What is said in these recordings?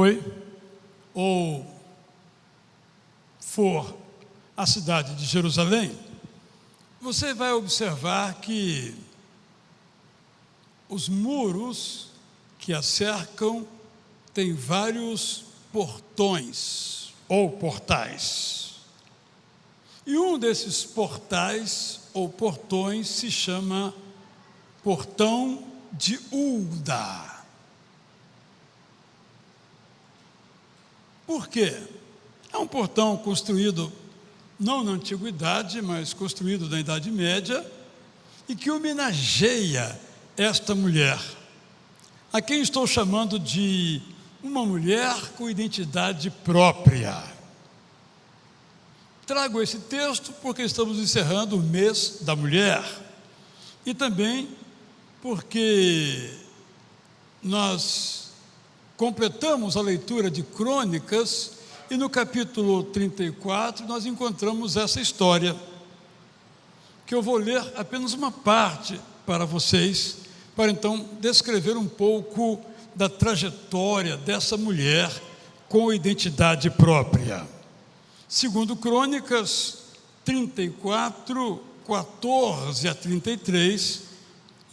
foi ou for a cidade de Jerusalém, você vai observar que os muros que a cercam têm vários portões ou portais. E um desses portais ou portões se chama Portão de Hulda. Por quê? É um portão construído não na antiguidade, mas construído na Idade Média, e que homenageia esta mulher, a quem estou chamando de uma mulher com identidade própria. Trago esse texto porque estamos encerrando o mês da mulher e também porque nós completamos a leitura de Crônicas e no capítulo 34 nós encontramos essa história, que eu vou ler apenas uma parte para vocês, para então descrever um pouco da trajetória dessa mulher com identidade própria. Segundo Crônicas 34, 14 a 33,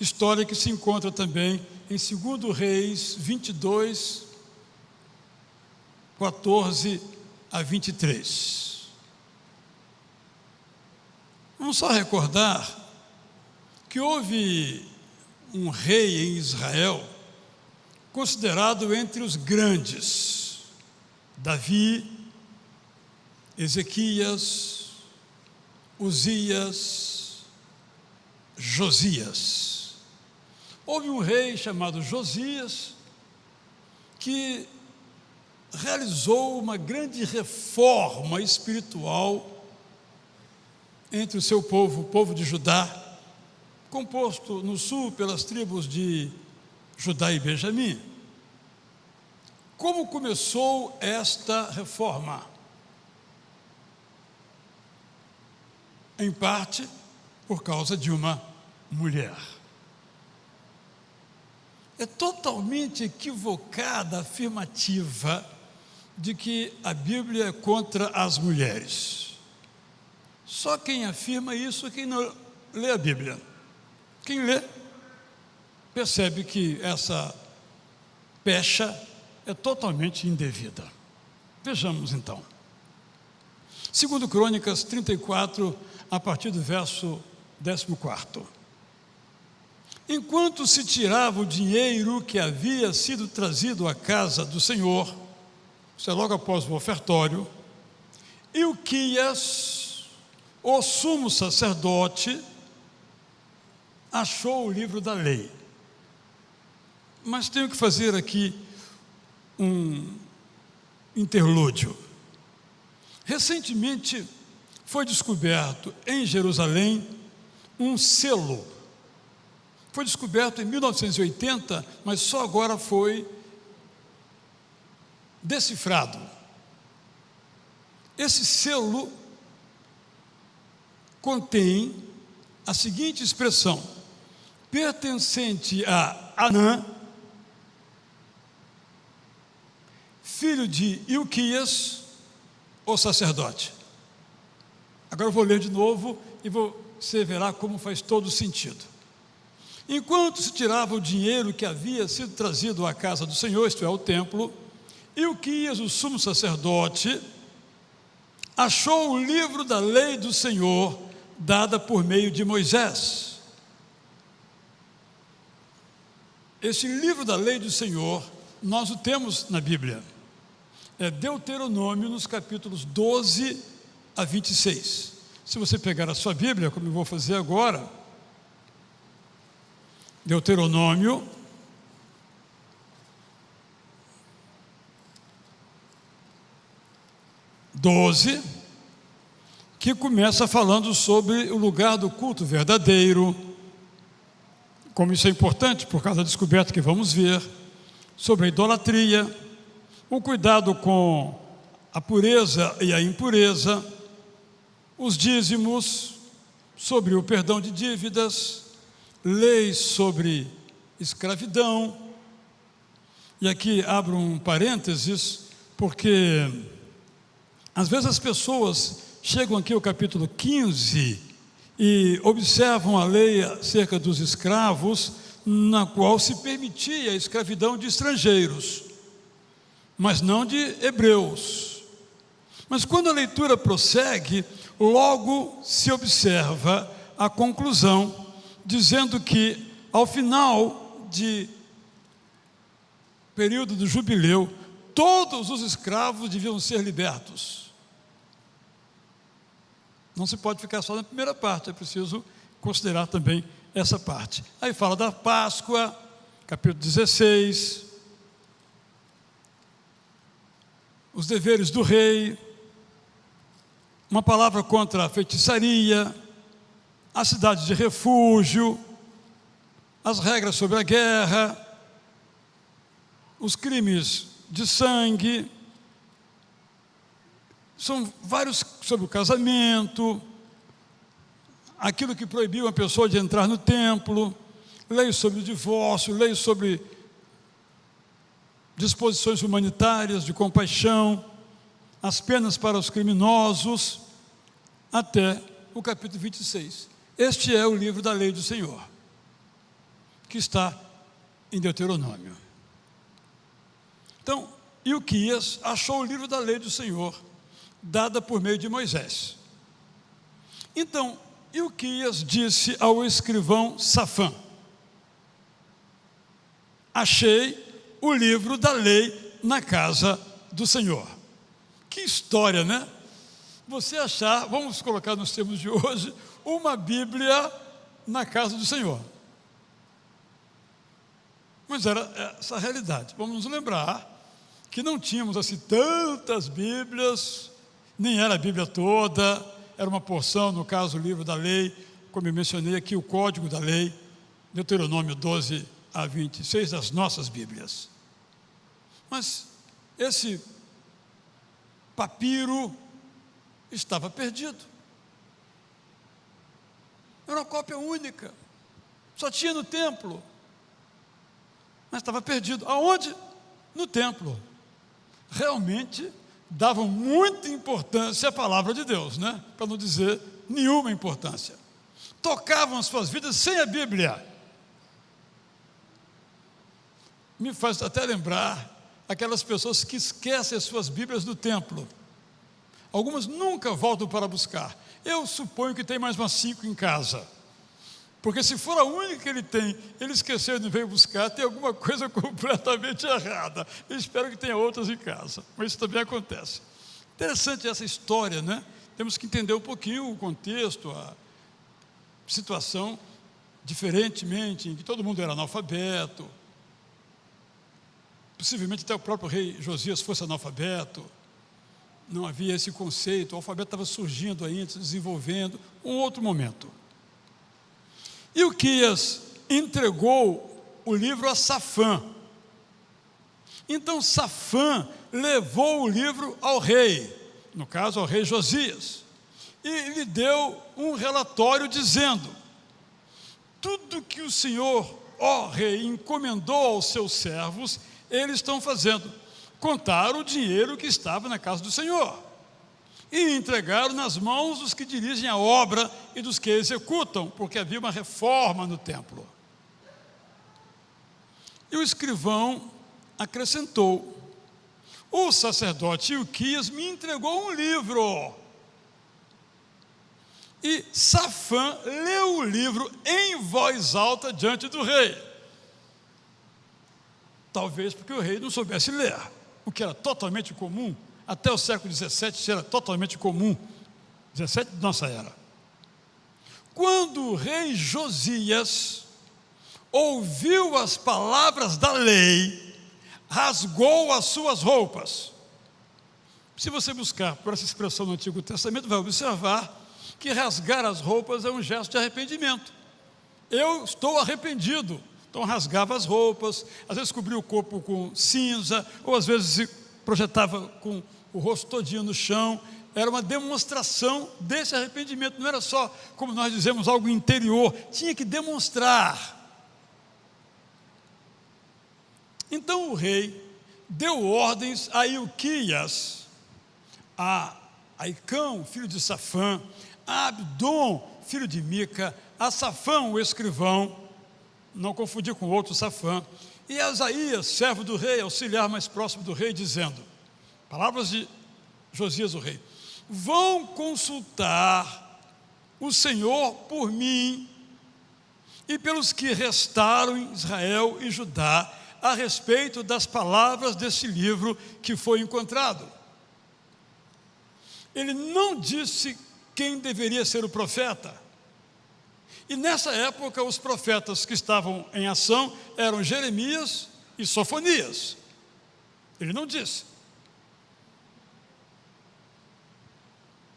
história que se encontra também em 2 Reis 22, 14 a 23. Vamos só recordar que houve um rei em Israel considerado entre os grandes: Davi, Ezequias, Uzias, Josias. Houve um rei chamado Josias que realizou uma grande reforma espiritual entre o seu povo, o povo de Judá, composto no sul pelas tribos de Judá e Benjamim. Como começou esta reforma? Em parte por causa de uma mulher. É totalmente equivocada a afirmativa de que a Bíblia é contra as mulheres. Só quem afirma isso é quem não lê a Bíblia. Quem lê, percebe que essa pecha é totalmente indevida. Vejamos então. Segundo Crônicas 34, a partir do verso 14. Enquanto se tirava o dinheiro que havia sido trazido à casa do Senhor, isso é logo após o ofertório, Ilquias, o sumo sacerdote, achou o livro da lei. Mas tenho que fazer aqui um interlúdio. Recentemente foi descoberto em Jerusalém um selo. Foi descoberto em 1980, mas só agora foi decifrado. Esse selo contém a seguinte expressão: pertencente a Anã, filho de Ilquias, o sacerdote. Agora eu vou ler de novo e você verá como faz todo sentido. Enquanto se tirava o dinheiro que havia sido trazido à casa do Senhor, isto é, ao templo, Ilquias, o sumo sacerdote, achou o livro da lei do Senhor, dada por meio de Moisés. Esse livro da lei do Senhor, nós o temos na Bíblia. É Deuteronômio, nos capítulos 12 a 26. Se você pegar a sua Bíblia, como eu vou fazer agora, Deuteronômio, que começa falando sobre o lugar do culto verdadeiro, como isso é importante por causa da descoberta que vamos ver, sobre a idolatria, o cuidado com a pureza e a impureza, os dízimos, sobre o perdão de dívidas, leis sobre escravidão, E aqui abro um parênteses, porque às vezes as pessoas chegam aqui ao capítulo 15 e observam a lei acerca dos escravos, na qual se permitia a escravidão de estrangeiros, mas não de hebreus. Mas quando a leitura prossegue, logo se observa a conclusão, dizendo que ao final de período do jubileu, todos os escravos deviam ser libertos. Não se pode ficar só na primeira parte, é preciso considerar também essa parte. Aí fala da Páscoa, capítulo 16, os deveres do rei, uma palavra contra a feitiçaria, a cidade de refúgio, as regras sobre a guerra, os crimes de sangue, são vários sobre o casamento, aquilo que proibiu uma pessoa de entrar no templo, leis sobre o divórcio, leis sobre disposições humanitárias, de compaixão, as penas para os criminosos, até o capítulo 26. Este é o livro da lei do Senhor, que está em Deuteronômio. Então, Ilquias achou o livro da lei do Senhor, dada por meio de Moisés. Então, Ilquias disse ao escrivão Safã: achei o livro da lei na casa do Senhor. Que história, né? Você achar, vamos colocar nos termos de hoje, uma Bíblia na casa do Senhor. Mas era essa a realidade. Vamos nos lembrar que não tínhamos assim tantas Bíblias, nem era a Bíblia toda, era uma porção, no caso o livro da lei, como eu mencionei aqui, o código da lei, Deuteronômio 12 a 26 das nossas Bíblias. Mas esse papiro estava perdido. Era uma cópia única, só tinha no templo, mas estava perdido. Aonde? No templo. Realmente davam muita importância à palavra de Deus, né? Para não dizer nenhuma importância. Tocavam as suas vidas sem a Bíblia. Me faz até lembrar aquelas pessoas que esquecem as suas Bíblias no templo. Algumas nunca voltam para buscar. Eu suponho que tem mais umas 5 em casa. Porque se for a única que ele tem, ele esqueceu e não veio buscar, tem alguma coisa completamente errada. Eu espero que tenha outras em casa, mas isso também acontece. Interessante essa história, né? Temos que entender um pouquinho o contexto, a situação, diferentemente, em que todo mundo era analfabeto. Possivelmente até o próprio rei Josias fosse analfabeto. Não havia esse conceito, o alfabeto estava surgindo ainda, se desenvolvendo, um outro momento. Ilquias entregou o livro a Safã. Então Safã levou o livro ao rei, no caso ao rei Josias, e lhe deu um relatório dizendo: tudo que o Senhor, ó rei, encomendou aos seus servos, eles estão fazendo. Contaram o dinheiro que estava na casa do Senhor e entregaram nas mãos dos que dirigem a obra e dos que executam, porque havia uma reforma no templo. E o escrivão acrescentou: o sacerdote Ilquias me entregou um livro. E Safã leu o livro em voz alta diante do rei. Talvez porque o rei não soubesse ler, o que era totalmente comum. Até o século XVII era totalmente comum, 17 de nossa era. Quando o rei Josias ouviu as palavras da lei, rasgou as suas roupas. Se você buscar por essa expressão no Antigo Testamento, vai observar que rasgar as roupas é um gesto de arrependimento. Eu estou arrependido. Então rasgava as roupas, às vezes cobria o corpo com cinza, ou às vezes se projetava com o rosto todinho no chão. Era uma demonstração desse arrependimento, não era só, como nós dizemos, algo interior, tinha que demonstrar. Então o rei deu ordens a Ilquias, a Aicão, filho de Safã, a Abdom, filho de Mica, a Safã, o escrivão, não confundir com outro Safã, e a Asaías, servo do rei, auxiliar mais próximo do rei, dizendo, palavras de Josias o rei: vão consultar o Senhor por mim e pelos que restaram em Israel e Judá a respeito das palavras desse livro que foi encontrado. Ele não disse quem deveria ser o profeta. E nessa época os profetas que estavam em ação eram Jeremias e Sofonias. Ele não disse.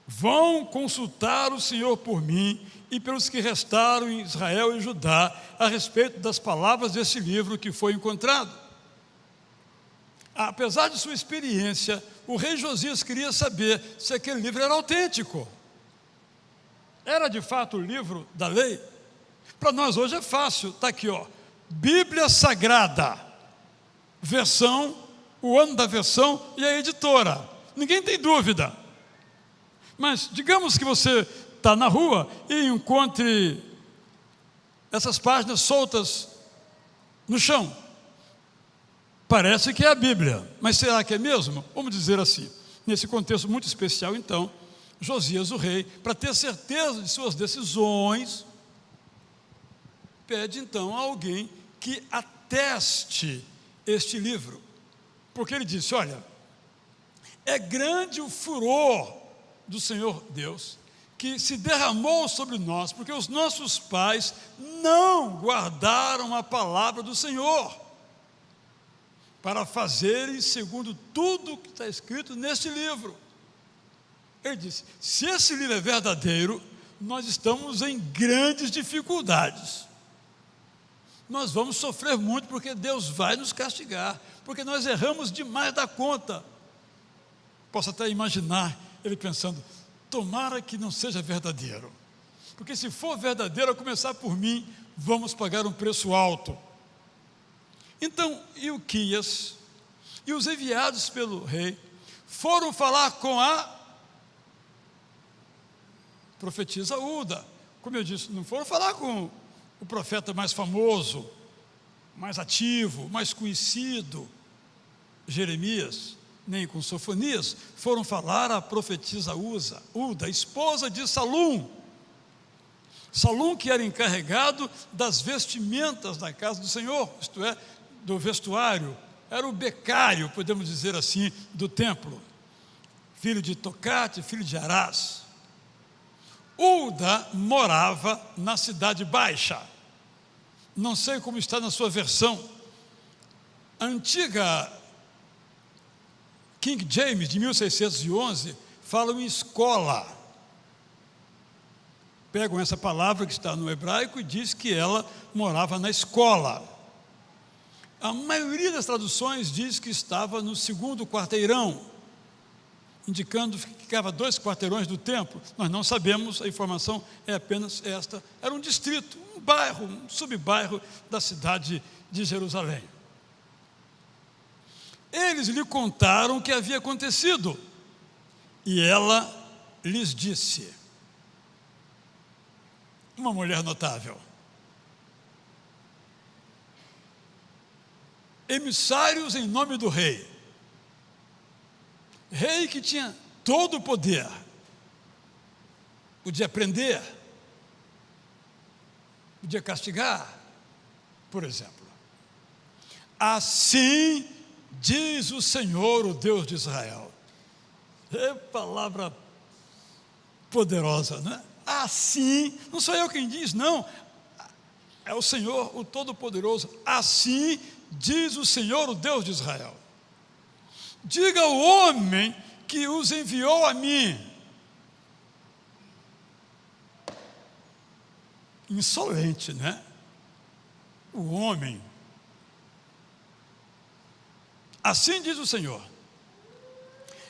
Vão consultar o Senhor por mim e pelos que restaram em Israel e Judá a respeito das palavras desse livro que foi encontrado. Apesar de sua experiência, o rei Josias queria saber se aquele livro era autêntico. Era de fato o livro da lei? Para nós hoje é fácil, está aqui, ó, Bíblia Sagrada, versão, o ano da versão e a editora. Ninguém tem dúvida. Mas digamos que você está na rua e encontre essas páginas soltas no chão. Parece que é a Bíblia, mas será que é mesmo? Vamos dizer assim, nesse contexto muito especial, então, Josias o rei, para ter certeza de suas decisões, pede então a alguém que ateste este livro, porque ele disse, olha, é grande o furor do Senhor Deus, que se derramou sobre nós, porque os nossos pais não guardaram a palavra do Senhor, para fazerem segundo tudo que está escrito neste livro. Ele disse, se esse livro é verdadeiro, nós estamos em grandes dificuldades. Nós vamos sofrer muito, porque Deus vai nos castigar, porque nós erramos demais da conta. Posso até imaginar ele pensando, tomara que não seja verdadeiro, porque se for verdadeiro, a começar por mim, vamos pagar um preço alto. Então Ilquias e os enviados pelo rei foram falar com a profetisa Ulda. Como eu disse, não foram falar com o profeta mais famoso, mais ativo, mais conhecido, Jeremias, nem com Sofonias. Foram falar à profetisa Ulda, esposa de Salum. Salum, que era encarregado das vestimentas da casa do Senhor, isto é, do vestuário, era o becário, podemos dizer assim, do templo, filho de Tocate, filho de Arás. Ulda morava na Cidade Baixa, não sei como está na sua versão, a antiga King James, de 1611, fala em escola. Pegam essa palavra que está no hebraico e diz que ela morava na escola. A maioria das traduções diz que estava no segundo quarteirão, indicando que ficava 2 quarteirões do templo. Nós não sabemos, a informação é apenas esta. Era um distrito, um bairro, um subbairro da cidade de Jerusalém. Eles lhe contaram o que havia acontecido, e ela lhes disse, uma mulher notável, emissários em nome do rei, rei que tinha todo o poder, podia prender, podia castigar, por exemplo. Assim diz o Senhor, o Deus de Israel. É palavra poderosa, né? Assim, não sou eu quem diz, não, é o Senhor, o Todo-Poderoso. Assim diz o Senhor, o Deus de Israel. Diga ao homem que os enviou a mim. Insolente, né? O homem. Assim diz o Senhor: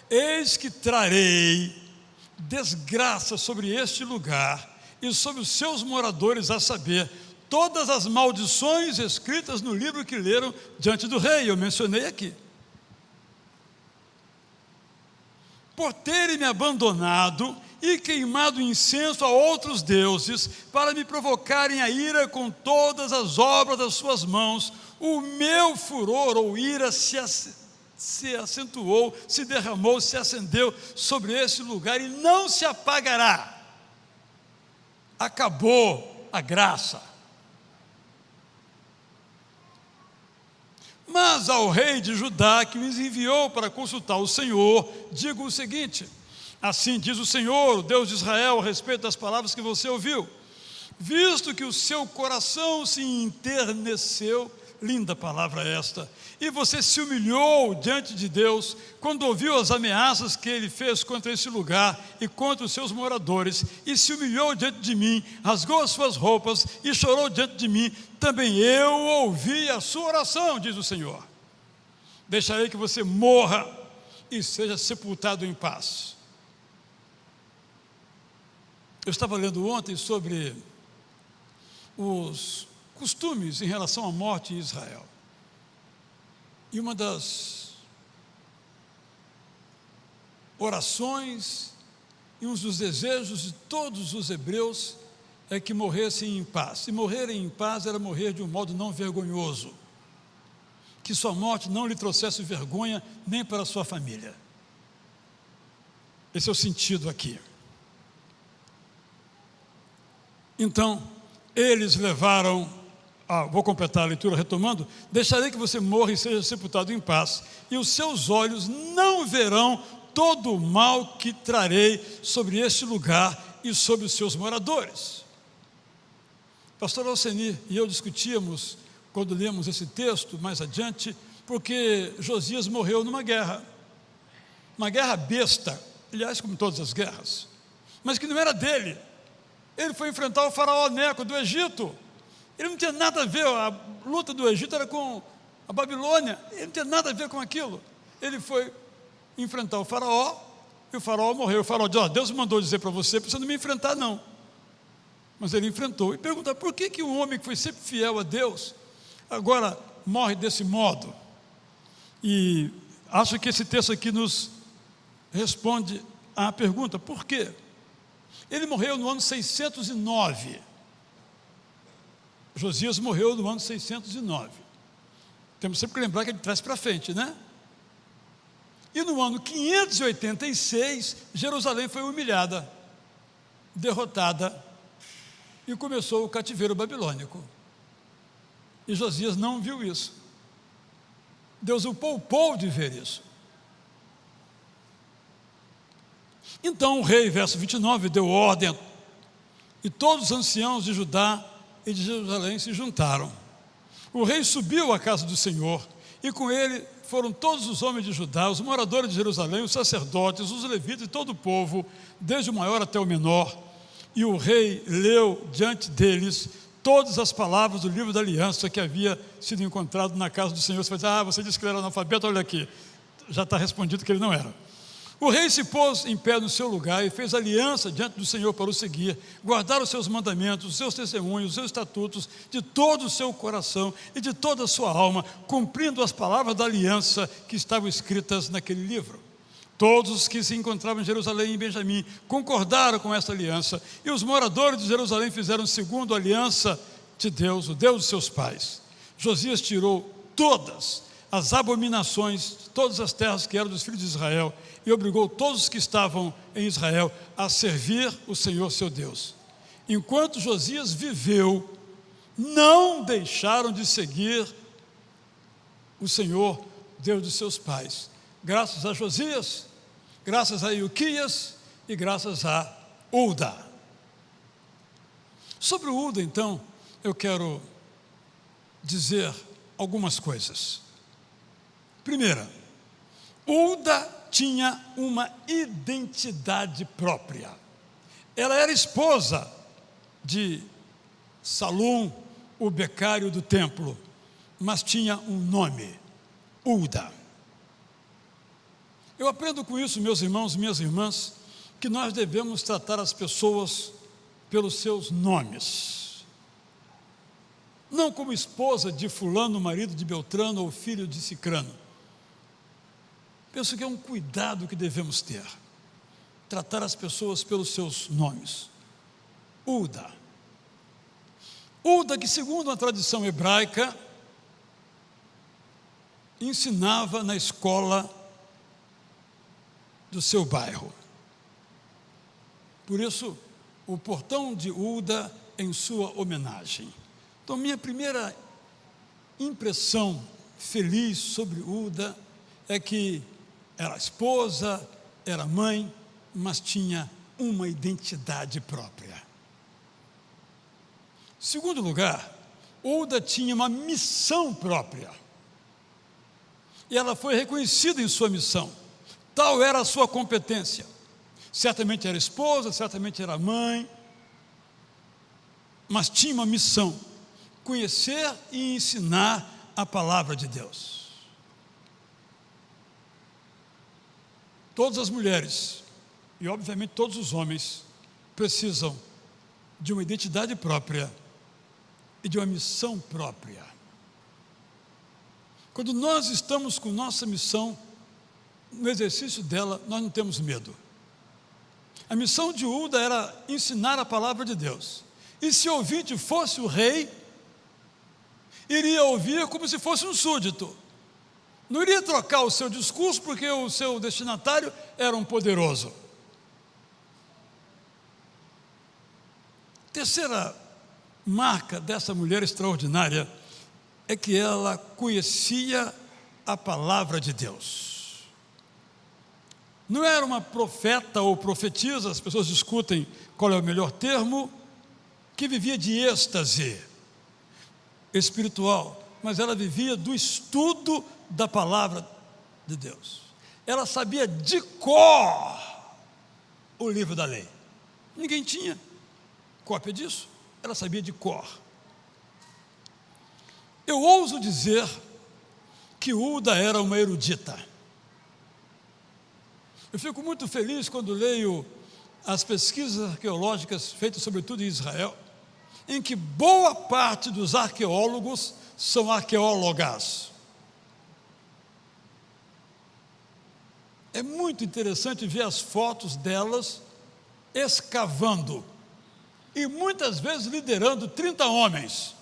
eis que trarei desgraça sobre este lugar e sobre os seus moradores, a saber, todas as maldições escritas no livro que leram diante do rei, eu mencionei aqui. Por terem me abandonado e queimado incenso a outros deuses, para me provocarem a ira com todas as obras das suas mãos, o meu furor ou ira se acentuou, se derramou, se acendeu sobre esse lugar e não se apagará. Acabou a graça. Mas ao rei de Judá, que os enviou para consultar o Senhor, digo o seguinte: assim diz o Senhor, o Deus de Israel, a respeito das palavras que você ouviu. Visto que o seu coração se enterneceu, linda palavra esta, e você se humilhou diante de Deus, quando ouviu as ameaças que ele fez contra esse lugar e contra os seus moradores, e se humilhou diante de mim, rasgou as suas roupas e chorou diante de mim, também eu ouvi a sua oração, diz o Senhor. Deixarei que você morra e seja sepultado em paz. Eu estava lendo ontem sobre os costumes em relação à morte em Israel. E uma das orações e um dos desejos de todos os hebreus é que morressem em paz. E morrerem em paz era morrer de um modo não vergonhoso. Que sua morte não lhe trouxesse vergonha nem para a sua família. Esse é o sentido aqui. Então, eles levaram, vou completar a leitura retomando, deixarei que você morra e seja sepultado em paz, e os seus olhos não verão todo o mal que trarei sobre este lugar e sobre os seus moradores. Pastor Alceni e eu discutíamos, quando lemos esse texto mais adiante, porque Josias morreu numa guerra, uma guerra besta, aliás, como todas as guerras, mas que não era dele. Ele foi enfrentar o faraó Neco do Egito. Ele não tinha nada a ver, a luta do Egito era com a Babilônia, ele não tinha nada a ver com aquilo. Ele foi enfrentar o faraó, e o faraó morreu. O faraó disse: Deus mandou dizer para você não me enfrentar não. Mas ele enfrentou, e pergunta: por que um homem que foi sempre fiel a Deus, agora morre desse modo? E acho que esse texto aqui nos responde à pergunta: por quê? Ele morreu no ano 609. Josias morreu no ano 609. Temos sempre que lembrar que ele traz para frente, né? E no ano 586, Jerusalém foi humilhada, derrotada, e começou o cativeiro babilônico. E Josias não viu isso. Deus o poupou de ver isso. Então o rei, verso 29, deu ordem, e todos os anciãos de Judá e de Jerusalém se juntaram. O rei subiu à casa do Senhor, e com ele foram todos os homens de Judá, os moradores de Jerusalém, os sacerdotes, os levitas e todo o povo, desde o maior até o menor. E o rei leu diante deles todas as palavras do livro da aliança que havia sido encontrado na casa do Senhor. Você vai dizer: você disse que ele era analfabeto, olha aqui, já está respondido que ele não era. O rei se pôs em pé no seu lugar e fez aliança diante do Senhor para o seguir, guardar os seus mandamentos, os seus testemunhos, os seus estatutos, de todo o seu coração e de toda a sua alma, cumprindo as palavras da aliança que estavam escritas naquele livro. Todos os que se encontravam em Jerusalém e em Benjamim concordaram com essa aliança, e os moradores de Jerusalém fizeram segundo a aliança de Deus, o Deus de seus pais. Josias tirou todas as abominações de todas as terras que eram dos filhos de Israel, e obrigou todos os que estavam em Israel a servir o Senhor seu Deus. Enquanto Josias viveu, não deixaram de seguir o Senhor, Deus de seus pais, graças a Josias, graças a Ilquias e graças a Ulda. Sobre o Ulda, então, eu quero dizer algumas coisas. Primeira, Ulda tinha uma identidade própria. Ela era esposa de Salum, o becário do templo, mas tinha um nome: Ulda. Eu aprendo com isso, meus irmãos e minhas irmãs, que nós devemos tratar as pessoas pelos seus nomes. não como esposa de fulano, marido de Beltrano ou filho de Cicrano. Penso que é um cuidado que devemos ter, tratar as pessoas pelos seus nomes. Uda, que segundo a tradição hebraica, ensinava na escola do seu bairro. Por isso, o portão de Uda em sua homenagem. Então, minha primeira impressão feliz sobre Uda é que era esposa, era mãe, mas tinha uma identidade própria. Segundo lugar, Uda tinha uma missão própria. E ela foi reconhecida em sua missão. Tal era a sua competência. Certamente era esposa, certamente era mãe, mas tinha uma missão: conhecer e ensinar a palavra de Deus. Todas as mulheres, e obviamente todos os homens, precisam de uma identidade própria e de uma missão própria. Quando nós estamos com nossa missão, no exercício dela, nós não temos medo. A missão de Uda era ensinar a palavra de Deus. E se o ouvinte fosse o rei, iria ouvir como se fosse um súdito. Não iria trocar o seu discurso porque o seu destinatário era um poderoso. Terceira marca dessa mulher extraordinária é que ela conhecia a palavra de Deus. Não era uma profeta ou profetisa, as pessoas discutem qual é o melhor termo, que vivia de êxtase espiritual, mas ela vivia do estudo da palavra de Deus. Ela sabia de cor o livro da lei. Ninguém tinha cópia disso, ela sabia de cor. Eu ouso dizer que Uda era uma erudita. Eu fico muito feliz quando leio as pesquisas arqueológicas feitas sobretudo em Israel, em que boa parte dos arqueólogos são arqueólogas. É muito interessante ver as fotos delas escavando e muitas vezes liderando 30 homens.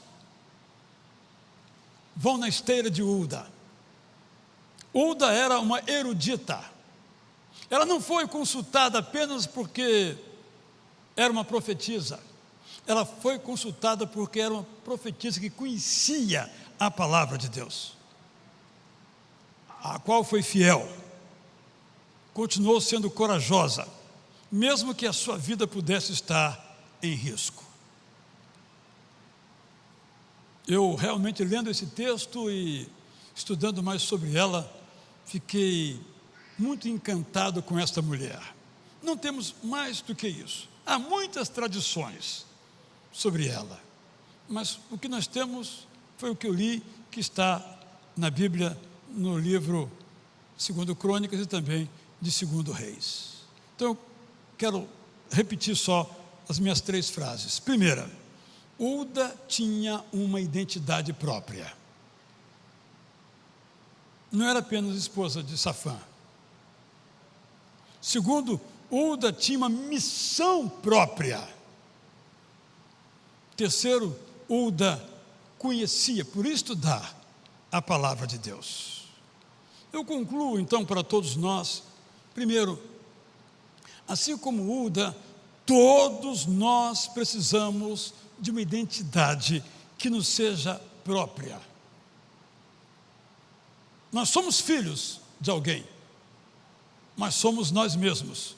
Vão na esteira de Uda. Uda era uma erudita. Ela não foi consultada apenas porque era uma profetisa. Ela foi consultada porque era uma profetisa que conhecia a palavra de Deus, a qual foi fiel. Continuou sendo corajosa, mesmo que a sua vida pudesse estar em risco. Eu realmente, lendo esse texto e estudando mais sobre ela, fiquei muito encantado com esta mulher. Não temos mais do que isso. Há muitas tradições sobre ela, mas o que nós temos foi o que eu li, que está na Bíblia, no livro 2 Crônicas e também de 2 Reis. Então, eu quero repetir só as minhas 3 frases. Primeira, Uda tinha uma identidade própria. Não era apenas esposa de Safã. Segundo, Uda tinha uma missão própria. Terceiro, Uda conhecia, por estudar, a palavra de Deus. Eu concluo então para todos nós, primeiro, assim como Uda, todos nós precisamos de uma identidade que nos seja própria. Nós somos filhos de alguém, mas somos nós mesmos.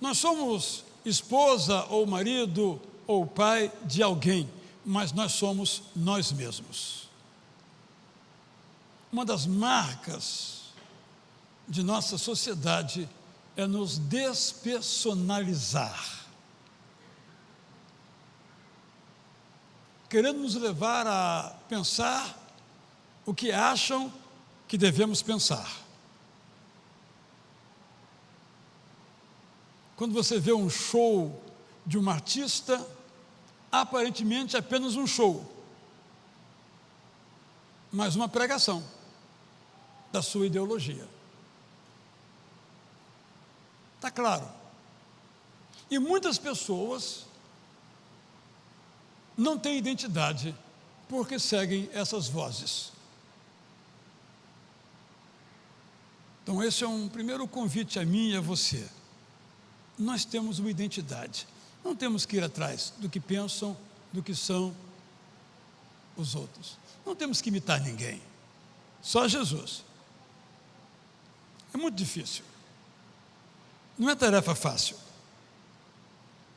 Nós somos esposa ou marido ou pai de alguém, mas nós somos nós mesmos. Uma das marcas de nossa sociedade é nos despersonalizar, querendo nos levar a pensar o que acham que devemos pensar. Quando você vê um show de um artista, aparentemente é apenas um show, mais uma pregação da sua ideologia. Está claro? E muitas pessoas não têm identidade porque seguem essas vozes. Então, esse é um primeiro convite a mim e a você. Nós temos uma identidade. Não temos que ir atrás do que pensam, do que são os outros. Não temos que imitar ninguém. Só Jesus. É muito difícil. Não é tarefa fácil.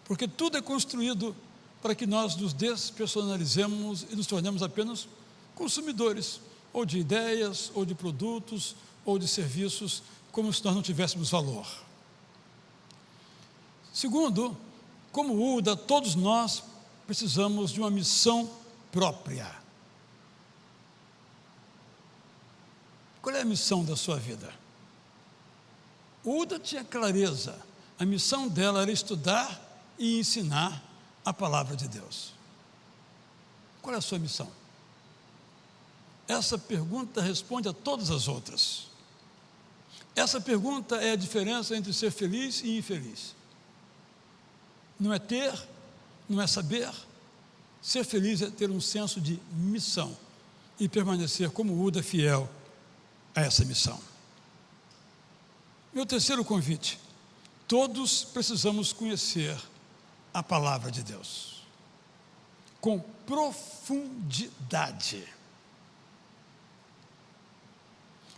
Porque tudo é construído para que nós nos despersonalizemos e nos tornemos apenas consumidores, ou de ideias, ou de produtos, ou de serviços, como se nós não tivéssemos valor. Segundo, como UDA, todos nós precisamos de uma missão própria. Qual é a missão da sua vida? UDA tinha clareza. A missão dela era estudar e ensinar a palavra de Deus. Qual é a sua missão? Essa pergunta responde a todas as outras. Essa pergunta é a diferença entre ser feliz e infeliz. Não é ter, não é saber. Ser feliz é ter um senso de missão e permanecer como UDA fiel a essa missão. Meu terceiro convite: todos precisamos conhecer a palavra de Deus com profundidade.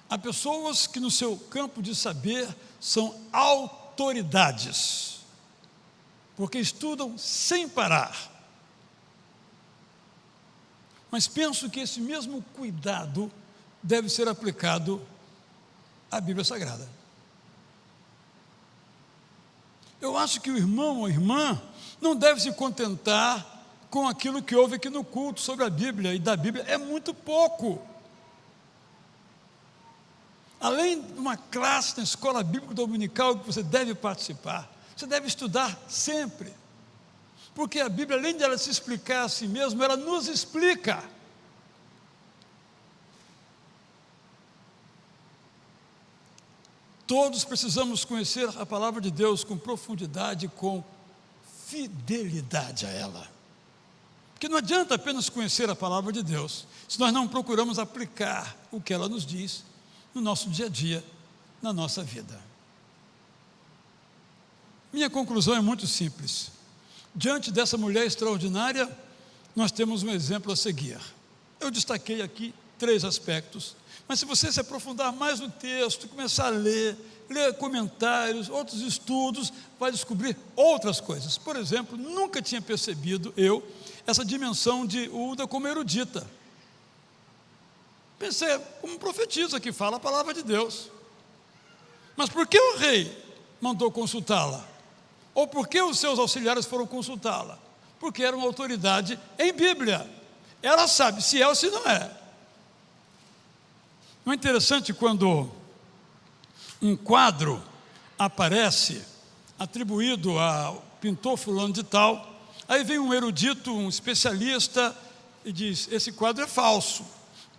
Há pessoas que no seu campo de saber são autoridades, porque estudam sem parar. Mas penso que esse mesmo cuidado deve ser aplicado à Bíblia Sagrada. Eu acho que o irmão ou a irmã não deve se contentar com aquilo que houve aqui no culto sobre a Bíblia e da Bíblia. É muito pouco. Além de uma classe na escola bíblica dominical que você deve participar, você deve estudar sempre. Porque a Bíblia, além de ela se explicar a si mesma, ela nos explica. Todos precisamos conhecer a palavra de Deus com profundidade, com fidelidade a ela. Porque não adianta apenas conhecer a palavra de Deus, se nós não procuramos aplicar o que ela nos diz no nosso dia a dia, na nossa vida. Minha conclusão é muito simples. Diante dessa mulher extraordinária, nós temos um exemplo a seguir. Eu destaquei aqui 3 aspectos, mas se você se aprofundar mais no texto, começar a ler comentários, outros estudos, vai descobrir outras coisas. Por exemplo, nunca tinha percebido essa dimensão de UDA como erudita. Pensei, como profetisa que fala a palavra de Deus. Mas por que o rei mandou consultá-la? Ou por que os seus auxiliares foram consultá-la? Porque era uma autoridade em Bíblia. Ela sabe se é ou se não é. Não é interessante quando um quadro aparece, atribuído ao pintor fulano de tal, aí vem um erudito, um especialista, e diz, esse quadro é falso.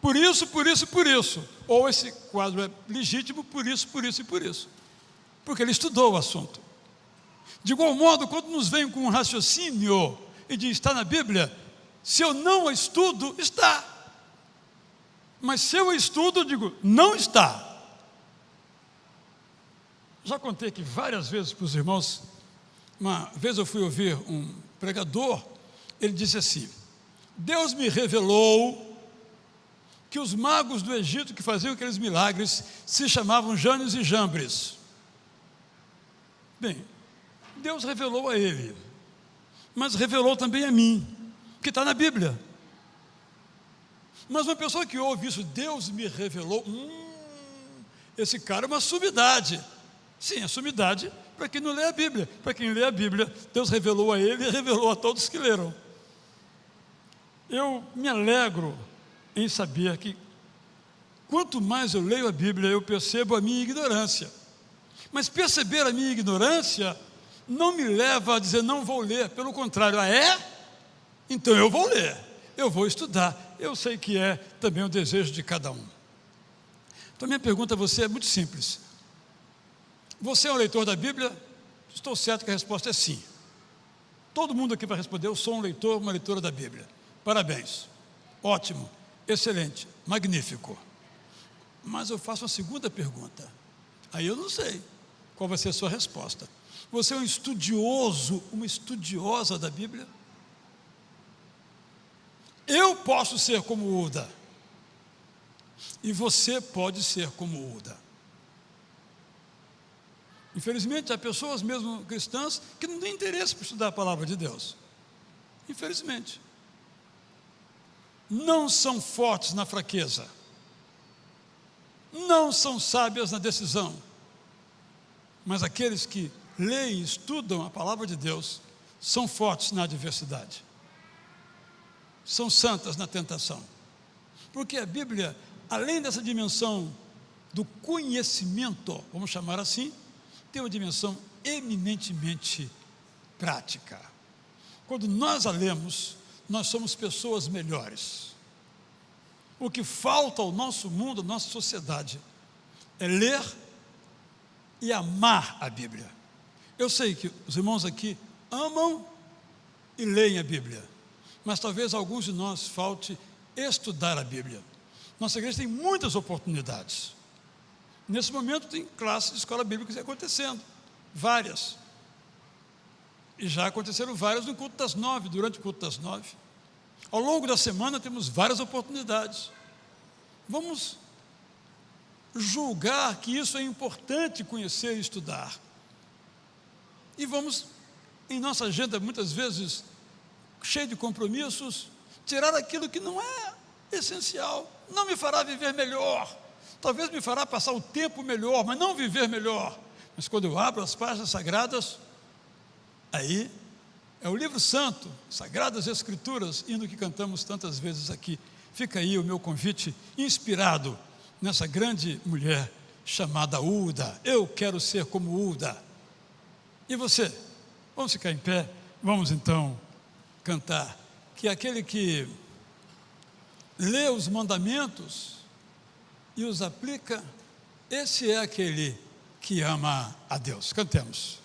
Por isso, por isso, por isso. Ou esse quadro é legítimo, por isso, por isso e por isso. Porque ele estudou o assunto. De igual modo, quando nos vem com um raciocínio e diz, está na Bíblia, se eu não estudo, está. Mas se eu estudo, eu digo, não está. Já contei aqui várias vezes para os irmãos. Uma vez eu fui ouvir um pregador, ele disse assim, Deus me revelou que os magos do Egito que faziam aqueles milagres se chamavam Janes e Jambres. Bem, Deus revelou a ele, mas revelou também a mim, que está na Bíblia. Mas uma pessoa que ouve isso, Deus me revelou, esse cara é uma sumidade. Sim, é sumidade para quem não lê a Bíblia. Para quem lê a Bíblia, Deus revelou a ele e revelou a todos que leram. Eu me alegro em saber que quanto mais eu leio a Bíblia, eu percebo a minha ignorância. Mas perceber a minha ignorância não me leva a dizer não vou ler, pelo contrário, então eu vou ler, eu vou estudar, eu sei que é também o desejo de cada um. Então, minha pergunta a você é muito simples. Você é um leitor da Bíblia? Estou certo que a resposta é sim. Todo mundo aqui vai responder, eu sou um leitor, uma leitora da Bíblia. Parabéns. Ótimo, excelente, magnífico. Mas eu faço uma segunda pergunta. Aí eu não sei qual vai ser a sua resposta. Você é um estudioso, uma estudiosa da Bíblia? Eu posso ser como Uda. E você pode ser como Uda. Infelizmente, há pessoas mesmo cristãs que não têm interesse por estudar a palavra de Deus. Infelizmente. Não são fortes na fraqueza. Não são sábias na decisão. Mas aqueles que leem e estudam a palavra de Deus são fortes na adversidade. São santas na tentação. Porque a Bíblia, além dessa dimensão do conhecimento, vamos chamar assim, tem uma dimensão eminentemente prática. Quando nós a lemos, nós somos pessoas melhores. O que falta ao nosso mundo, à nossa sociedade, é ler e amar a Bíblia. Eu sei que os irmãos aqui amam e leem a Bíblia, mas talvez alguns de nós falte estudar a Bíblia. Nossa igreja tem muitas oportunidades. Nesse momento tem classes de escola bíblica acontecendo, várias. E já aconteceram várias no culto das 9, durante o culto das 9. Ao longo da semana temos várias oportunidades. Vamos julgar que isso é importante conhecer e estudar. E vamos, em nossa agenda muitas vezes, cheia de compromissos, tirar aquilo que não é essencial, não me fará viver melhor. Talvez me fará passar o tempo melhor, mas não viver melhor. Mas quando eu abro as páginas sagradas, aí é o livro santo, Sagradas Escrituras, hino que cantamos tantas vezes aqui. Fica aí o meu convite inspirado nessa grande mulher chamada Uda. Eu quero ser como Uda. E você? Vamos ficar em pé, vamos então cantar. Que aquele que lê os mandamentos e os aplica, esse é aquele que ama a Deus. Cantemos.